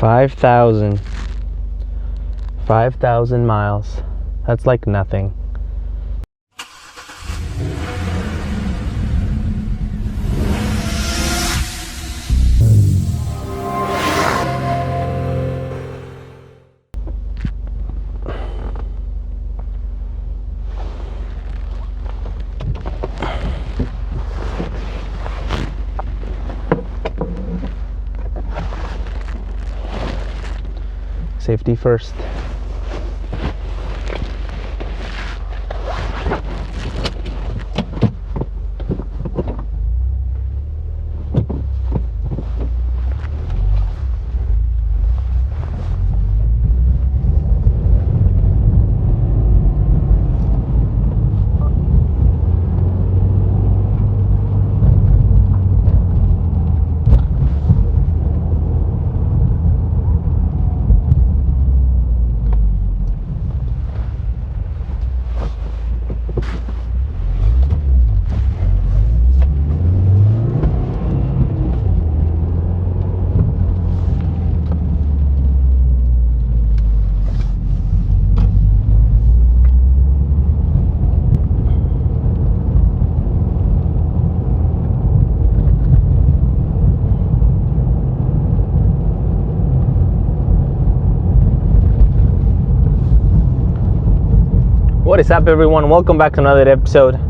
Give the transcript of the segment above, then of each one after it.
5,000 miles. That's like nothing. Safety first. What is up, everyone? Welcome back to another episode.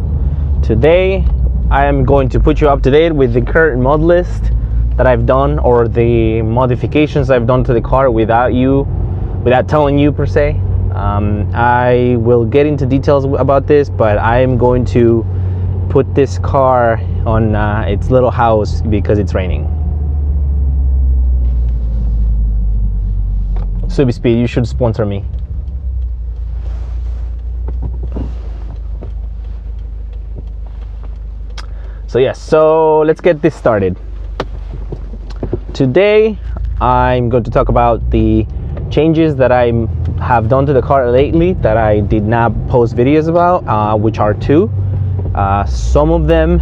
Today I am going to put you up to date with the current mod list that I've done, or the modifications I've done to the car without telling you per se. I will get into details about this, but I am going to put this car on its little house because it's raining. Subspeed, you should sponsor me. So yes, so let's get this started. Today I'm going to talk about the changes that I have done to the car lately that I did not post videos about, which are two. Some of them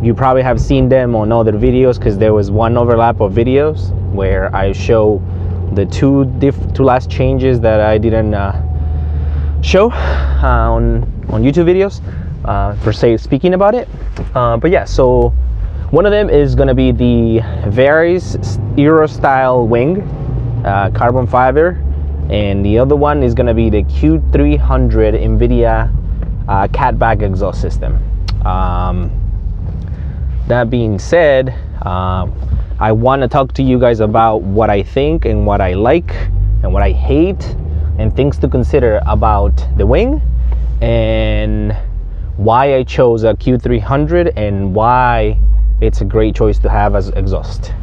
you probably have seen them on other videos, because there was one overlap of videos where I show the two last changes that I didn't show on YouTube videos. Per se speaking about it, but yeah, so one of them is going to be the Varis Euro style wing, carbon fiber, and the other one is going to be the Q300 Invidia catback exhaust system. That being said, I want to talk to you guys about what I think and what I like and what I hate and things to consider about the wing, and why I chose a Q300 and why it's a great choice to have as exhaust.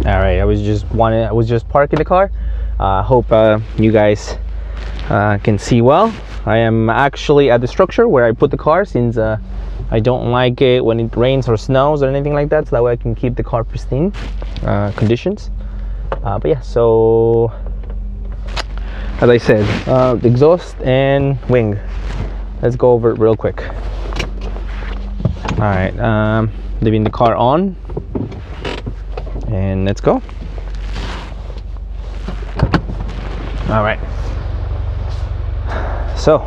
All right, I was just parking the car. Hope you guys can see well. I am actually at the structure where I put the car, since I don't like it when it rains or snows or anything like that, so that way I can keep the car pristine conditions. But yeah, so as I said, the exhaust and wing, let's go over it real quick. All right, leaving the car on, and let's go. All right, so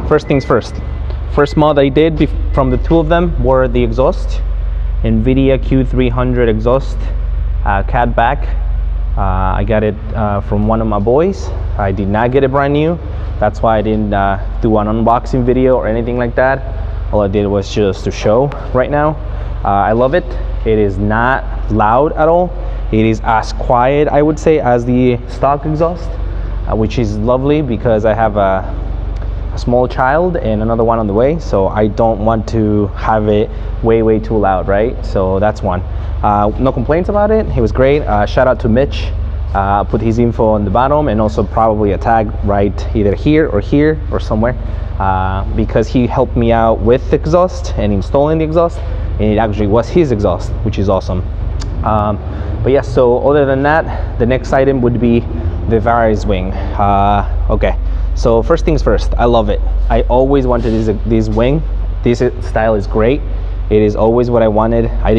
first things first. First mod I did from the two of them were the exhaust. Invidia Q300 exhaust, catback. I got it from one of my boys. I did not get it brand new. That's why I didn't do an unboxing video or anything like that. All I did was just to show right now. I love it. It is not loud at all. It is as quiet, I would say, as the stock exhaust, which is lovely because I have a small child and another one on the way, so I don't want to have it way too loud, right? So that's one. No complaints about it. It was great. Shout out to Mitch. Put his info on the bottom, and also probably a tag right either here or somewhere, because he helped me out with the exhaust and installing the exhaust, and it actually was his exhaust, which is awesome. But yeah, so other than that, the next item would be the Varis wing. Okay, so first things first, I love it. I always wanted this wing. This style is great. It is always what I wanted. I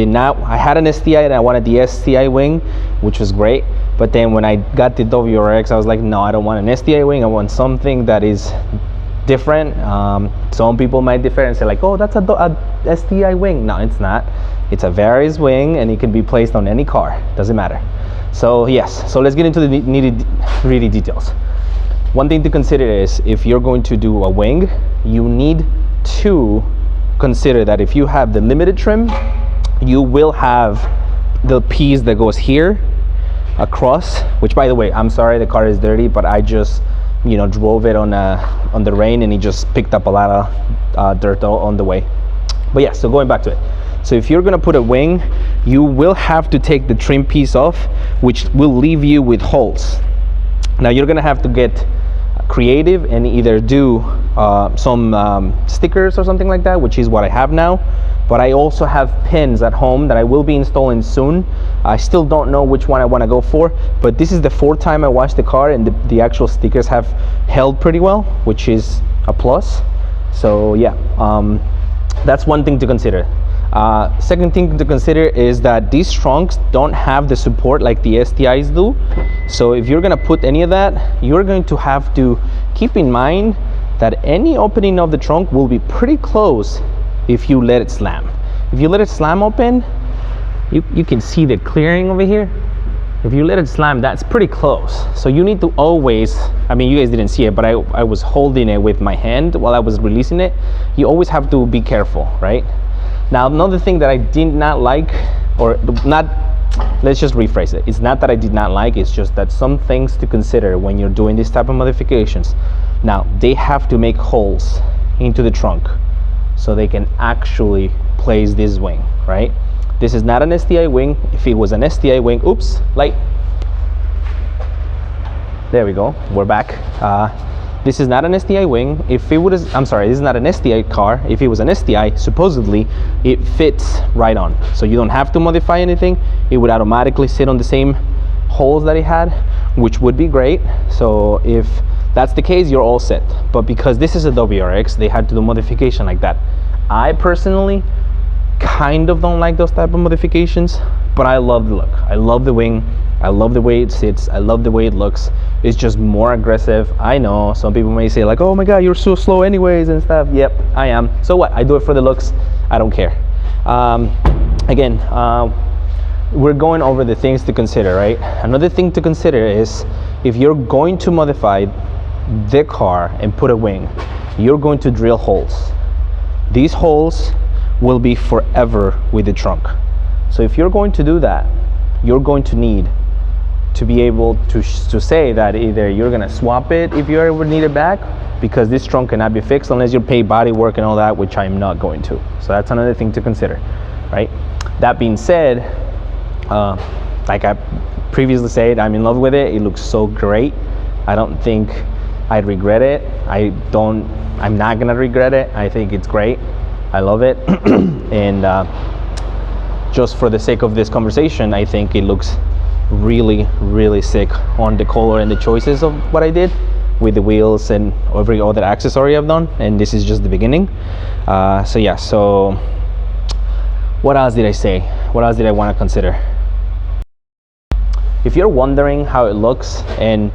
had an STI and I wanted the STI wing, which was great. But then when I got the WRX, I was like, no, I don't want an STI wing. I want something that is different. Some people might differ and say like, oh, that's a STI wing. No, it's not. It's a Varis wing, and it can be placed on any car. Doesn't matter. So yes, so let's get into the nitty-gritty details. One thing to consider is, if you're going to do a wing, you need to consider that if you have the limited trim, you will have the piece that goes here across, which, by the way, I'm sorry the car is dirty, but I just drove it on the rain, and it just picked up a lot of dirt on the way. But yeah, so going back to it, so if you're gonna put a wing, you will have to take the trim piece off, which will leave you with holes. Now you're gonna have to get creative and either do some stickers or something like that, which is what I have now. But I also have pins at home that I will be installing soon. I still don't know which one I want to go for, but this is the 4th time I washed the car, and the actual stickers have held pretty well, which is a plus. So yeah, that's one thing to consider. Second thing to consider is that these trunks don't have the support like the STIs do. So if you're gonna put any of that, you're going to have to keep in mind that any opening of the trunk will be pretty close if you let it slam. If you let it slam open, you can see the clearing over here. If you let it slam, that's pretty close. So you need to always, I mean, you guys didn't see it, but I was holding it with my hand while I was releasing it. You always have to be careful, right? Now, another thing that I did not like, or not, let's just rephrase it. It's not that I did not like, it's just that some things to consider when you're doing this type of modifications. Now, they have to make holes into the trunk so they can actually place this wing, right? This is not an STI wing. If it was an STI wing, oops, light. There we go, we're back. This is not an STI wing. If it was, I'm sorry, this is not an STI car. If it was an STI, supposedly it fits right on. So you don't have to modify anything. It would automatically sit on the same holes that it had, which would be great. So if that's the case, you're all set. But because this is a WRX, they had to do modification like that. I personally kind of don't like those type of modifications, but I love the look. I love the wing. I love the way it sits. I love the way it looks. It's just more aggressive. I know some people may say like, oh my God, you're so slow anyways and stuff. Yep, I am. So what? I do it for the looks. I don't care. Again, we're going over the things to consider, right? Another thing to consider is, if you're going to modify the car and put a wing, you're going to drill holes. These holes will be forever with the trunk. So if you're going to do that, you're going to need to be able to say that either you're gonna swap it if you ever need it back, because this trunk cannot be fixed unless you pay body work and all that, which I'm not going to. So that's another thing to consider, right? That being said, like I previously said, I'm in love with it. It looks so great. I don't think I'd regret it. I'm not gonna regret it. I think it's great. I love it. And just for the sake of this conversation, I think it looks really, really sick on the color and the choices of what I did with the wheels and every other accessory I've done. And this is just the beginning. So yeah, so what else did I say? What else did I want to consider? If you're wondering how it looks, and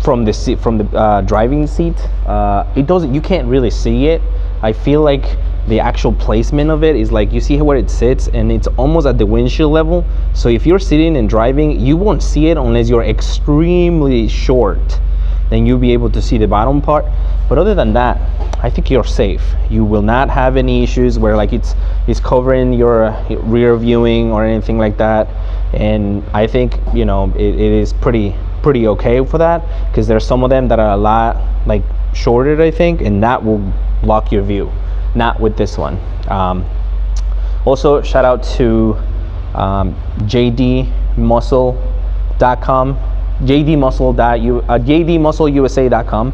from the seat, from the driving seat, you can't really see it. I feel like the actual placement of it is like, you see where it sits, and it's almost at the windshield level. So if you're sitting and driving, you won't see it unless you're extremely short. then you'll be able to see the bottom part. But other than that, I think you're safe. You will not have any issues where like it's covering your rear viewing or anything like that. And I think, you know, it is pretty okay for that, because there's some of them that are a lot like shorter, I think, and that will block your view. Not with this one. Also, shout out to jdmuscle.com, jdmuscleusa.com.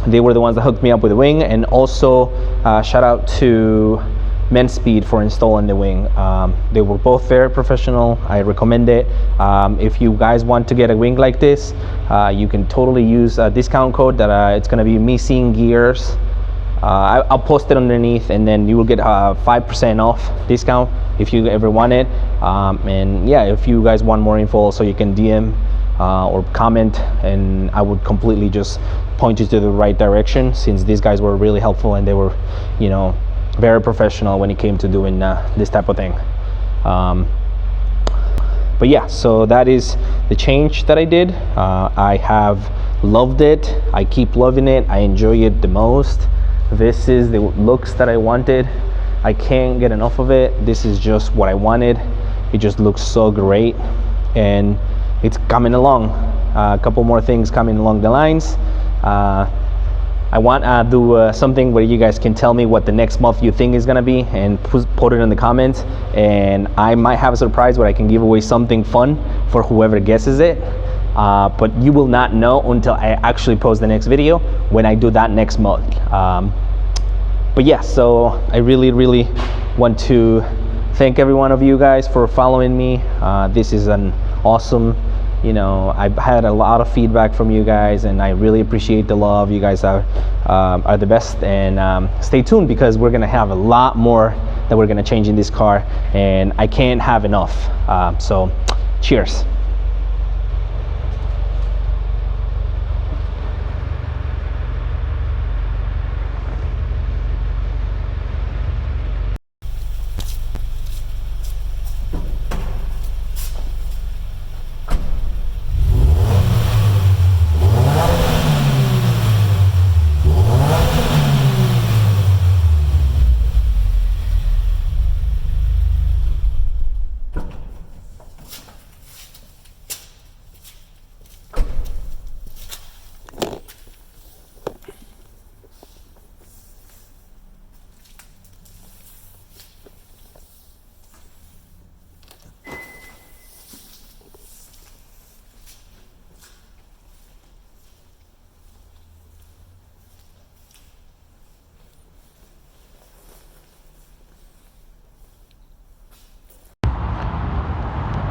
They were the ones that hooked me up with the wing. And also shout out to Men's Speed for installing the wing. They were both very professional. I recommend it. If you guys want to get a wing like this, you can totally use a discount code that it's going to be me seeing gears. I'll post it underneath, and then you will get 5% off discount if you ever want it. And yeah, if you guys want more info, also you can DM or comment, and I would completely just point you to the right direction, since these guys were really helpful and they were, you know, very professional when it came to doing this type of thing. But yeah, so that is the change that I did. I have loved it. I keep loving it. I enjoy it the most. This is the looks that I wanted. I can't get enough of it. This is just what I wanted. It just looks so great, and it's coming along. A couple more things coming along the lines. I want to do something where you guys can tell me what the next month you think is gonna be, and put it in the comments, and I might have a surprise where I can give away something fun for whoever guesses it. But you will not know until I actually post the next video when I do that next month. But yeah, so I really want to thank every one of you guys for following me. This is an awesome, you know, I've had a lot of feedback from you guys, and I really appreciate the love. You guys are the best, and stay tuned, because we're gonna have a lot more that we're gonna change in this car, and I can't have enough. So cheers.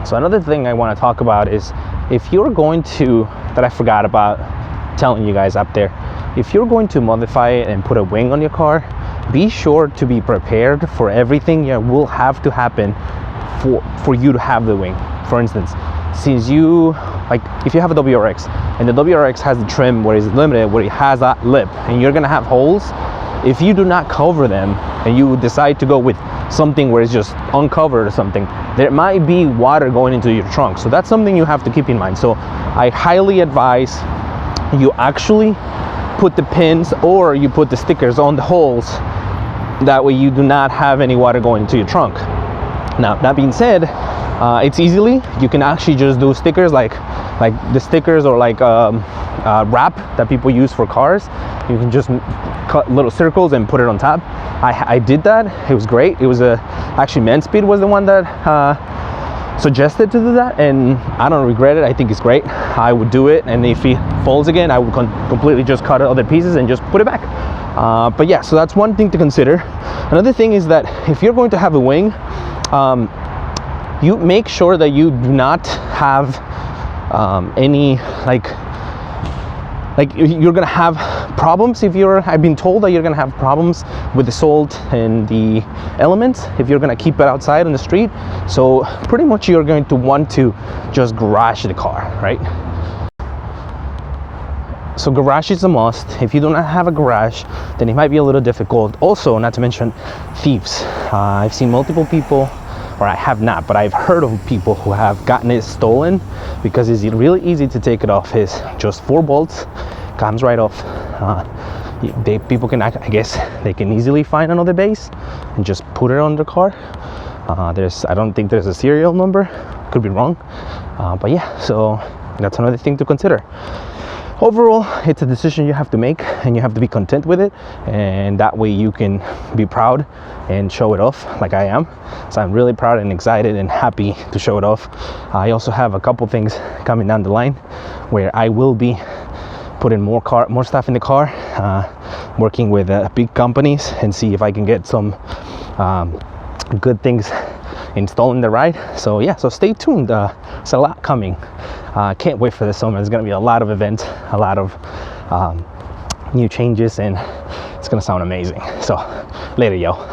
So another thing I want to talk about is, if you're going to, that I forgot about telling you guys up there, if you're going to modify it and put a wing on your car, be sure to be prepared for everything that will have to happen for you to have the wing. For instance, since you, like if you have a WRX and the WRX has the trim where it's limited, where it has that lip, and you're gonna have holes, if you do not cover them and you decide to go with something where it's just uncovered or something, there might be water going into your trunk. So that's something you have to keep in mind. So I highly advise you actually put the pins or you put the stickers on the holes. That way you do not have any water going into your trunk. Now, that being said, it's easily, you can actually just do stickers like the stickers, or like wrap that people use for cars. You can just cut little circles and put it on top. I did that. It was great. It was actually Men's Speed was the one that suggested to do that, and I don't regret it. I think it's great. I would do it, and if it falls again, I would completely just cut other pieces and just put it back. But yeah, so that's one thing to consider. Another thing is that if you're going to have a wing, you make sure that you do not have any like you're gonna have problems if you're, I've been told that you're gonna have problems with the salt and the elements if you're gonna keep it outside on the street. So pretty much you're going to want to just garage the car, right? So garage is a must. If you do not have a garage, then it might be a little difficult. Also, not to mention thieves. I've seen multiple people, or I have not, but I've heard of people who have gotten it stolen because it's really easy to take it off. It's just 4 bolts, comes right off. People can, I guess, they can easily find another base and just put it on their car. I don't think there's a serial number, could be wrong, but yeah, so that's another thing to consider. Overall, it's a decision you have to make, and you have to be content with it, and that way you can be proud and show it off like I am. So I'm really proud and excited and happy to show it off. I also have a couple things coming down the line where I will be putting more stuff in the car, working with big companies and see if I can get some good things installed in the ride. So yeah, so stay tuned. There's a lot coming. Can't wait for the summer. There's gonna be a lot of events, a lot of new changes, and it's gonna sound amazing. So later, yo.